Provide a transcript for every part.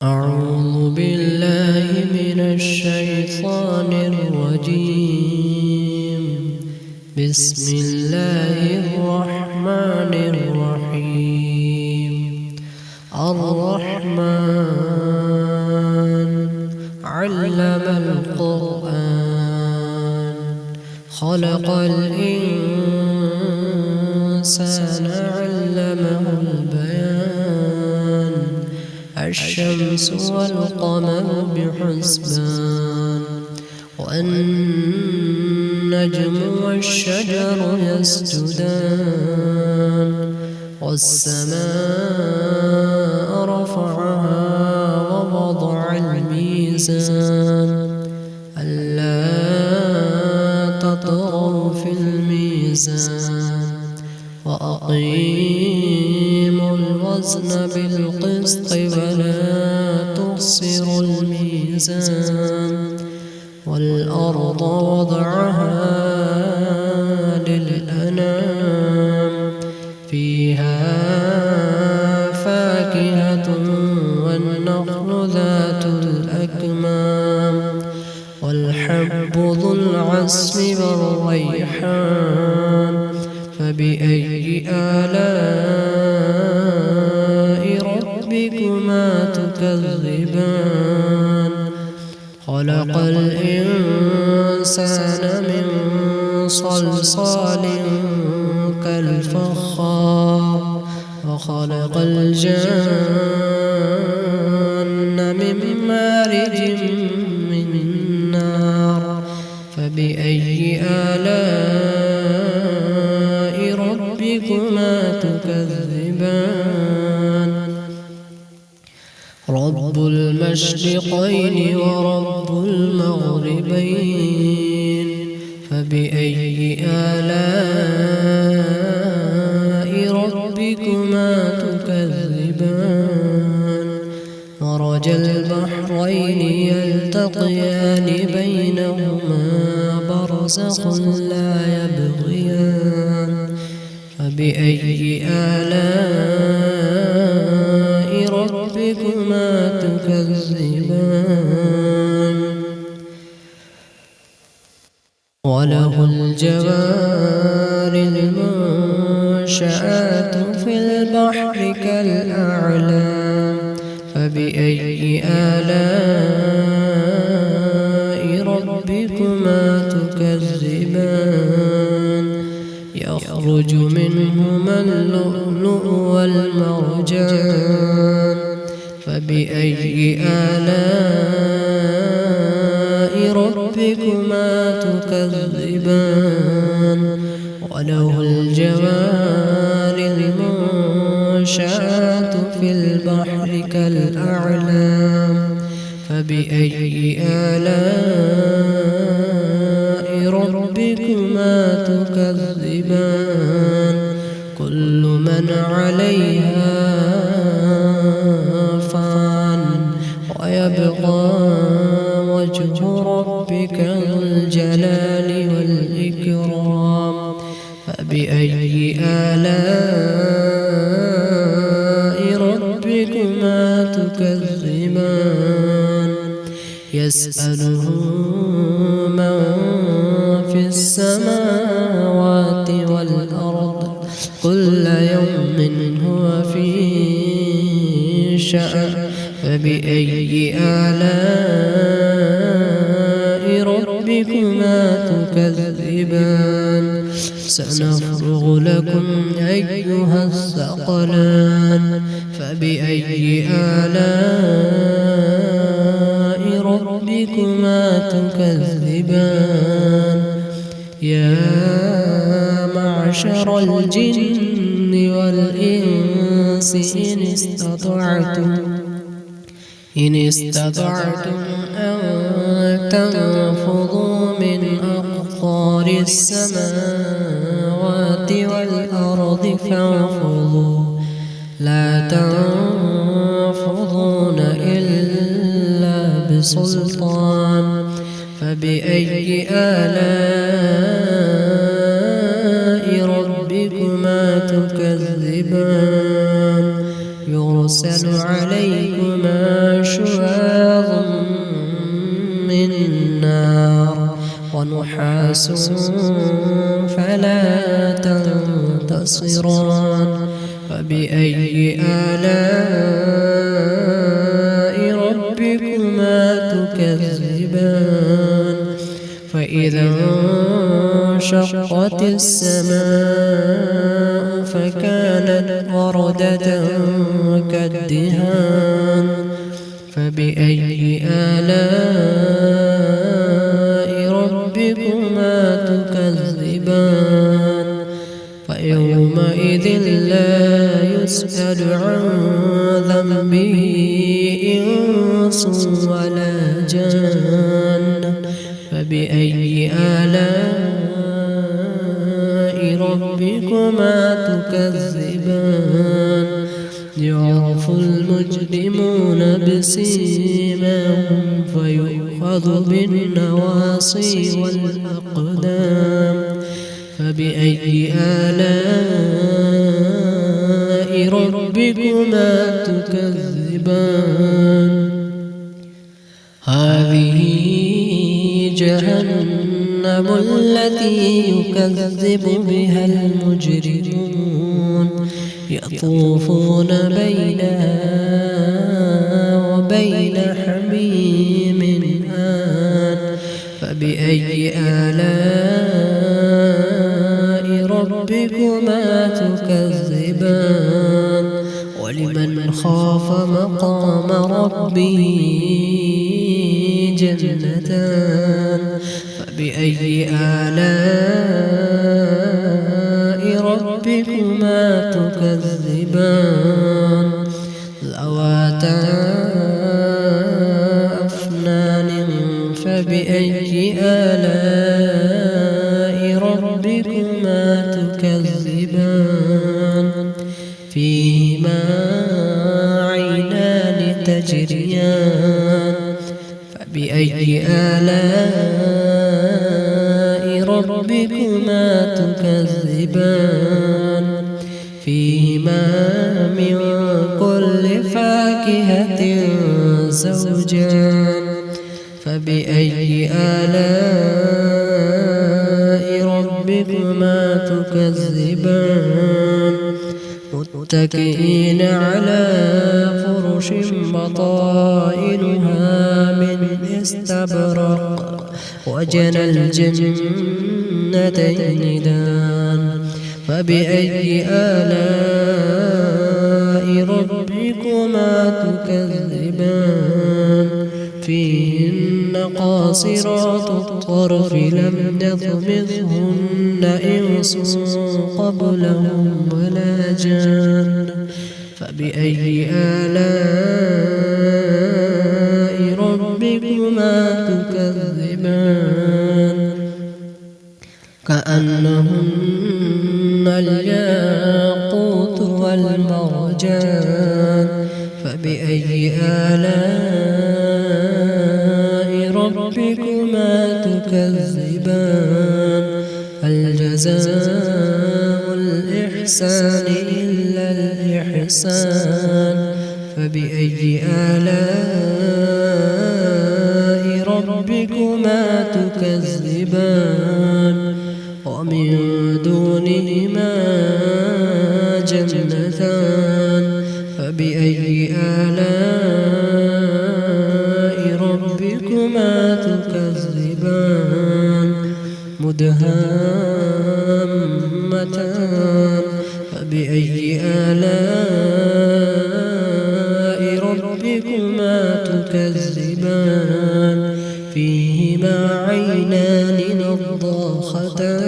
أعوذ بالله من الشيطان الرجيم. بسم الله الرحمن الرحيم. الرحمن علم القرآن خلق الإنسان علمه البيان. الشمس والقمر بحسبان والنجم والشجر يسجدان والسماء رفعها ووضع الميزان ألا تطغوا في الميزان وأقيموا الوزن بالقسط ولا تخسروا الميزان والأرض وضعها للأنام فيها فاكهة والنخل ذات الأكمام والحب ذو العصف والريحان. فبأي آلاء ربكما تكذبان؟ خلق الإنسان من صلصال كالفخار وخلق الجن من مارج من نار. فبأي آلاء ربكما تكذبان؟ رب المشرقين ورب المغربين. فبأي آلاء ربكما تكذبان؟ مرج البحرين يلتقيان بينهما برزخ لا يبغيان. فبأي آلاء ربكما تكذبان؟ وله الجوار المنشآت في البحر كالأعلام. فبأي آلاء ربكما تكذبان؟ يخرج منهما اللؤلؤ والمرجان. فبأي آلاء ربكما تكذبان؟ وله الجوار المنشآت في البحر كالأعلام. فبأي آلاء ربكما تكذبان؟ كل من عليها فان ويبقى وجه ربك ذو الجلال والإكرام. فبأي آلاء ربكما تكذبان؟ يسأله من في السماوات والأرض كل يوم هو في شأن. فبأي آلاء ربكما تكذبان؟ سنفرغ لكم أيها الثقلان. فبأي آلاء ربكما تكذبان؟ يا معشر الجن والإنس إن استطعتم أن تنفضوا من أقطار السماوات والأرض فانفضوا لا تنفضون إلا بسلطان. فبأي آلاء ربكما تكذبان؟ يرسل عليكما شواظ من نار ونحاس فلا تنتصران فبأي آلاء ربكما تكذبان فإذا انشقت السماء فكانت وردة كالدهان فبأي آلاء ربكما تكذبان فيومئذ لا يسأل عن ذنبه إنس ولا جان فبأي آلاء ربكما تكذبان يعرف المجرمون بسيماهم فيؤخذ بالنواصي والأقدام فبأي آلاء ربكما تكذبان هذه جهنم التي يكذب بها المجرمون يطوفون بينها وبين حميم آن فبأي آلاء ربكما تكذبان ولمن خاف مقام ربه جنتان فبأي آلاء ربكما تكذبان ذواتا أفنان فبأي آلاء ربكما تكذبان فيهما عينان تجريان فبأي آلاء ربكما تكذبان فيهما من كل فاكهة زوجان فبأي آلاء ربكما تكذبان متكئين على فرش بطائنها من استبرق وجنى الجنتين دان فبأي آلاء ربكما تكذبان فيهن قاصرات الطرف لم يطمثهن إنس قبلهم ولا جان فبأي آلاء ربكما تكذبان كأنهن الياقوت والمرجان فبأي آلاء ربكما تكذبان هل جزاء الإحسان إلا الإحسان فبأي آلاء ربكما تكذبان ومن دونهما جنتان فبأي آلاء ربكما تكذبان مدهامتان فبأي آلاء ربكما تكذبان فيهما عينان نضاختان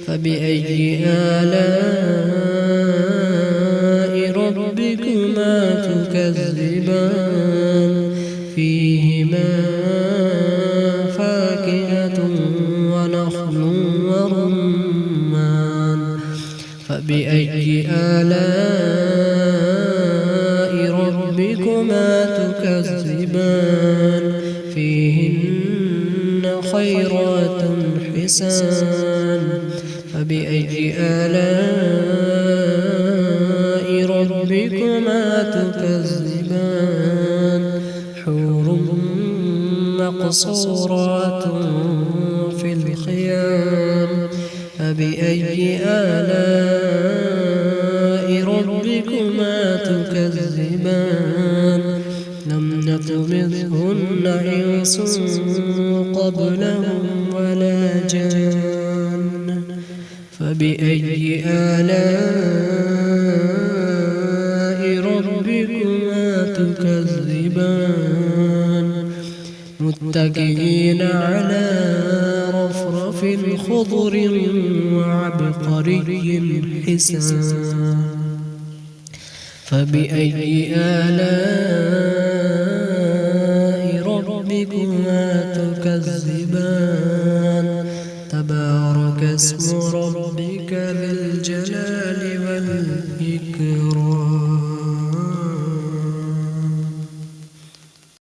فبأي آلاء ربكما تكذبان فيهما فاكهة ونخل ورمان فبأي آلاء ربكما تكذبان فيهن خيرات حسان فبأي آلاء ربكما تكذبان تكذبان حور مقصورات في الخيام فبأي آلاء ربكما تكذبان لم يطمثهن إنس قبلهم ولا جان فبأي آلاء ربكما تكذبان متكئين على رفرف خضر وعبقري حسان فبأي آلاء ربكما تكذبان تبارك اسم ربك ذي